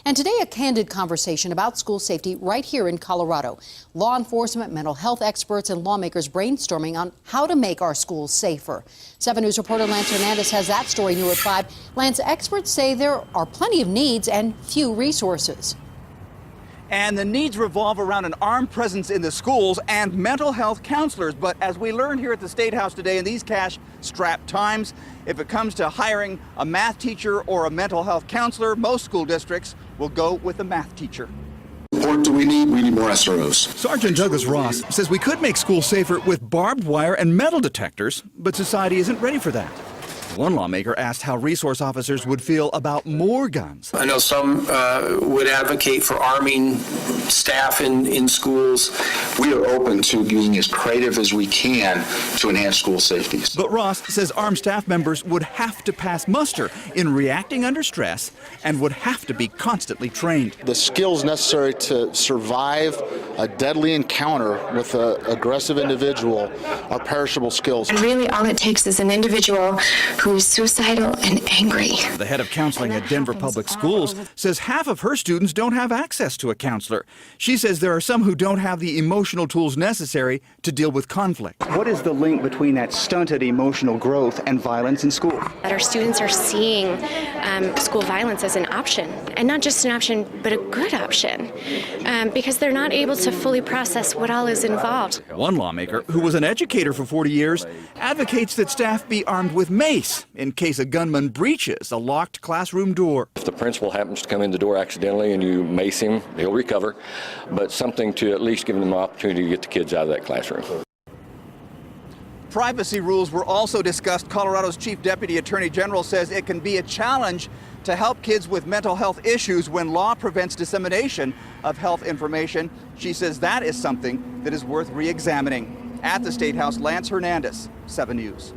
And today, a candid conversation about school safety right here in Colorado. Law enforcement, mental health experts, and lawmakers brainstorming on how to make our schools safer. 7 News reporter Lance Hernandez has that story new at 5. Lance, experts say there are plenty of needs and few resources. And the needs revolve around an armed presence in the schools and mental health counselors. But as we learned here at the State House today, in these cash-strapped times, if it comes to hiring a math teacher or a mental health counselor, most school districts will go with a math teacher. What do we need? We need more SROs. Sergeant Douglas Ross says we could make schools safer with barbed wire and metal detectors, but society isn't ready for that. One lawmaker asked how resource officers would feel about more guns. I know some would advocate for arming staff in schools. We are open to being as creative as we can to enhance school safety. But Ross says armed staff members would have to pass muster in reacting under stress and would have to be constantly trained. The skills necessary to survive a deadly encounter with an aggressive individual are perishable skills. And really all it takes is an individual who's suicidal and angry. The head of counseling at Denver Public Schools says half of her students don't have access to a counselor. She says there are some who don't have the emotional tools necessary to deal with conflict. What is the link between that stunted emotional growth and violence in school? That our students are seeing school violence as an option, and not just an option, but a good option, because they're not able to fully process what all is involved. One lawmaker, who was an educator for 40 years, advocates that staff be armed with mace in case a gunman breaches a locked classroom door. If the principal happens to come in the door accidentally and you mace him, he'll recover, but something to at least give them an opportunity to get the kids out of that classroom. Privacy rules were also discussed. Colorado's Chief Deputy Attorney General says it can be a challenge to help kids with mental health issues when law prevents dissemination of health information. She says that is something that is worth re-examining. At the State House, Lance Hernandez, 7 News.